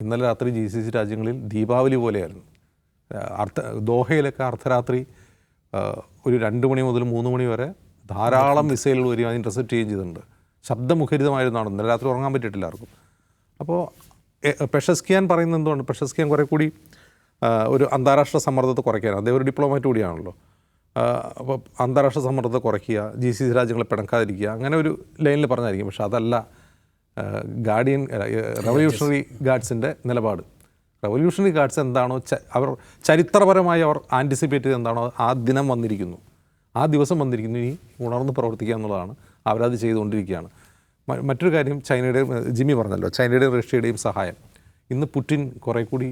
ഇന്നലെ രാത്രി GCC രാജ്യങ്ങളിൽ ദീപാവലി പോലെയായിരുന്നു. ദോഹയിലൊക്കെ അർദ്ധരാത്രി ഒരു 2 മണി മുതൽ 3 മണി വരെ ധാരാളം മിസൈലുകൾ വരികയും അതിന് ഇന്റർസെപ്റ്റ് ചെയ്യുകയും ചെയ്തിട്ടുണ്ട്. ശബ്ദമുഖരിതമായിരുന്നാണ്. ഇന്നലെ രാത്രി ഉറങ്ങാൻ പറ്റിയിട്ടില്ല ആർക്കും. അപ്പോൾ പെഷസ്കിയാൻ പറയുന്നത് എന്തുകൊണ്ട്? പെഷസ്കിയാൻ കുറേ കൂടി ഒരു അന്താരാഷ്ട്ര സമ്മർദ്ദത്തെ കുറയ്ക്കാനാണ്. അദ്ദേഹം ഒരു ഡിപ്ലോമാറ്റ് കൂടിയാണല്ലോ. അപ്പോൾ അന്താരാഷ്ട്ര സമ്മർദ്ദത്തെ കുറയ്ക്കുക, GCC രാജ്യങ്ങളെ പിണക്കാതിരിക്കുക, അങ്ങനെ ഒരു ലൈനിൽ പറഞ്ഞായിരിക്കും. പക്ഷെ അതല്ല ഗാർഡിയൻ റവല്യൂഷണറി ഗാർഡ്സിൻ്റെ നിലപാട്. റവല്യൂഷണറി ഗാർഡ്സ് എന്താണോ അവർ ചരിത്രപരമായി അവർ ആൻറ്റിസിപ്പേറ്റ് ചെയ്ത് എന്താണോ ആ ദിനം വന്നിരിക്കുന്നു, ആ ദിവസം വന്നിരിക്കുന്നു, ഇനി ഉണർന്ന് പ്രവർത്തിക്കുക എന്നുള്ളതാണ്. അവരത് ചെയ്തുകൊണ്ടിരിക്കുകയാണ്. മറ്റൊരു കാര്യം, ചൈനയുടെയും ജിമ്മി പറഞ്ഞല്ലോ, ചൈനയുടെയും റഷ്യയുടെയും സഹായം. ഇന്ന് പുടിൻ കുറേ കൂടി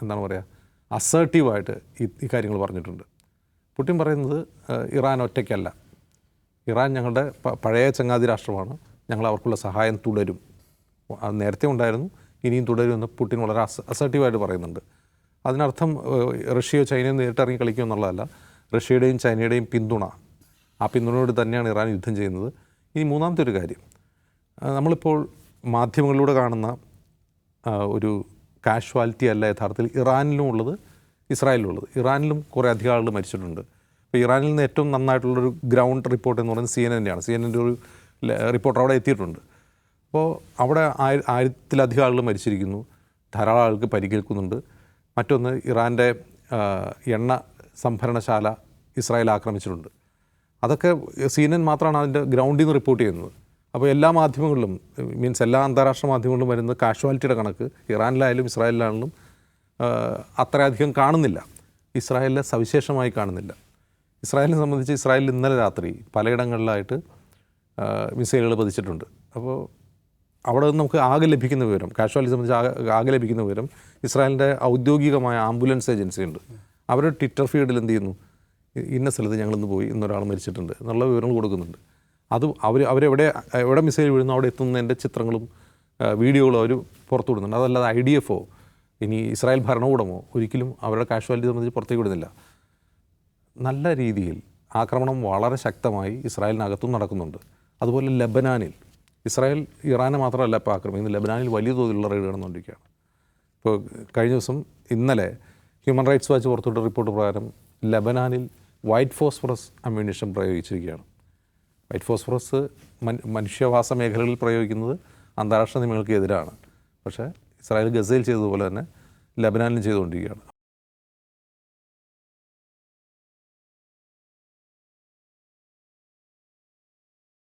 എന്താണ് പറയുക, അസേർട്ടീവായിട്ട് ഈ കാര്യങ്ങൾ പറഞ്ഞിട്ടുണ്ട്. പുടിൻ പറയുന്നത് ഇറാൻ ഒറ്റയ്ക്കല്ല, ഇറാൻ ഞങ്ങളുടെ പഴയ ചങ്ങാതി രാഷ്ട്രമാണ്, ഞങ്ങൾ അവർക്കുള്ള സഹായം തുടരും. അത് നേരത്തെ ഉണ്ടായിരുന്നു, ഇനിയും തുടരുമെന്ന് പുടിൻ വളരെ അസേർട്ടീവായിട്ട് പറയുന്നുണ്ട്. അതിനർത്ഥം റഷ്യയോ ചൈനയോ നേരിട്ടിറങ്ങി കളിക്കുക എന്നുള്ളതല്ല, റഷ്യയുടെയും ചൈനയുടെയും പിന്തുണ, ആ പിന്തുണയോട് തന്നെയാണ് ഇറാൻ യുദ്ധം ചെയ്യുന്നത്. ഇനി മൂന്നാമത്തെ ഒരു കാര്യം, നമ്മളിപ്പോൾ മാധ്യമങ്ങളിലൂടെ കാണുന്ന ഒരു കാഷ്വാലിറ്റി അല്ല യഥാർത്ഥത്തിൽ ഇറാനിലും ഉള്ളത്, ഇസ്രായേലിലും ഉള്ളത്. ഇറാനിലും കുറേ അധികം ആളുകൾ മരിച്ചിട്ടുണ്ട്. ഇപ്പോൾ ഇറാനിൽ നിന്ന് ഏറ്റവും നന്നായിട്ടുള്ളൊരു ഗ്രൗണ്ട് റിപ്പോർട്ട് എന്ന് പറയുന്നത് CNN-ൻ്റെയാണ്. CNN-ൻ്റെ ഒരു റിപ്പോർട്ടർ അവിടെ എത്തിയിട്ടുണ്ട്. അപ്പോൾ അവിടെ 1000-ലധികം ആളുകൾ മരിച്ചിരിക്കുന്നു, ധാരാളം ആൾക്ക് പരിക്കേൽക്കുന്നുണ്ട്. മറ്റൊന്ന്, ഇറാൻ്റെ എണ്ണ സംഭരണശാല ഇസ്രായേൽ ആക്രമിച്ചിട്ടുണ്ട്. അതൊക്കെ CNN മാത്രമാണ് അതിൻ്റെ ഗ്രൗണ്ടിൽ നിന്ന് റിപ്പോർട്ട് ചെയ്യുന്നത്. അപ്പോൾ എല്ലാ മാധ്യമങ്ങളിലും, എല്ലാ അന്താരാഷ്ട്ര മാധ്യമങ്ങളിലും വരുന്ന കാഷ്വാലിറ്റിയുടെ കണക്ക് ഇറാനിലായാലും ഇസ്രായേലിലാണെങ്കിലും അത്രയധികം കാണുന്നില്ല, ഇസ്രായേലിലെ സവിശേഷമായി കാണുന്നില്ല. ഇസ്രായേലിനെ സംബന്ധിച്ച് ഇസ്രായേലിൽ ഇന്നലെ രാത്രി പലയിടങ്ങളിലായിട്ട് മിസൈലുകൾ പതിച്ചിട്ടുണ്ട്. അപ്പോൾ അവിടെ നിന്ന് നമുക്ക് ആകെ ലഭിക്കുന്ന വിവരം, കാഷ്വാലിറ്റി സംബന്ധിച്ച് ആകെ ലഭിക്കുന്ന വിവരം, ഇസ്രായേലിൻ്റെ ഔദ്യോഗികമായ ആംബുലൻസ് ഏജൻസി ഉണ്ട്, അവരുടെ ട്വിറ്റർ ഫീഡിൽ എന്ത് ചെയ്യുന്നു, ഇന്ന സ്ഥലത്ത് ഞങ്ങളിന്ന് പോയി, ഇന്നൊരാൾ മരിച്ചിട്ടുണ്ട് എന്നുള്ള വിവരങ്ങൾ കൊടുക്കുന്നുണ്ട്. അത് എവിടെ മിസൈൽ വീഴുന്നു അവിടെ എത്തുന്നതിൻ്റെ ചിത്രങ്ങളും വീഡിയോകളും അവർ പുറത്തു വിടുന്നുണ്ട്. അതല്ലാതെ IDF-ഓ ഇനി ഇസ്രായേൽ ഭരണകൂടമോ ഒരിക്കലും അവരുടെ കാഷ്വാലിറ്റി സംബന്ധിച്ച് പുറത്തേക്ക് വിടുന്നില്ല. നല്ല രീതിയിൽ ആക്രമണം വളരെ ശക്തമായി ഇസ്രായേലിനകത്തും നടക്കുന്നുണ്ട്. അതുപോലെ ലെബനാനിൽ ഇസ്രായേൽ ഇറാനെ മാത്രമല്ല ഇപ്പോൾ ആക്രമിക്കുന്നത്, ലെബനാനിൽ വലിയ തോതിലുള്ള റെയ്ഡ് നടന്നുകൊണ്ടിരിക്കുകയാണ്. ഇപ്പോൾ കഴിഞ്ഞ ദിവസം ഇന്നലെ ഹ്യൂമൻ റൈറ്റ്സ് വാച്ച് പുറത്തുവിട്ട റിപ്പോർട്ട് പ്രകാരം ലെബനാനിൽ വൈറ്റ് ഫോസ്ഫറസ് അമ്യൂണിഷൻ പ്രയോഗിച്ചിരിക്കുകയാണ്. വൈറ്റ് ഫോസ്ഫറസ് മനുഷ്യവാസ മേഖലകളിൽ പ്രയോഗിക്കുന്നത് അന്താരാഷ്ട്ര നിയമങ്ങൾക്ക് എതിരാണ്. പക്ഷേ ഇസ്രായേൽ ഗസയിൽ ചെയ്തതുപോലെ തന്നെ ലെബനാനിലും ചെയ്തുകൊണ്ടിരിക്കുകയാണ്.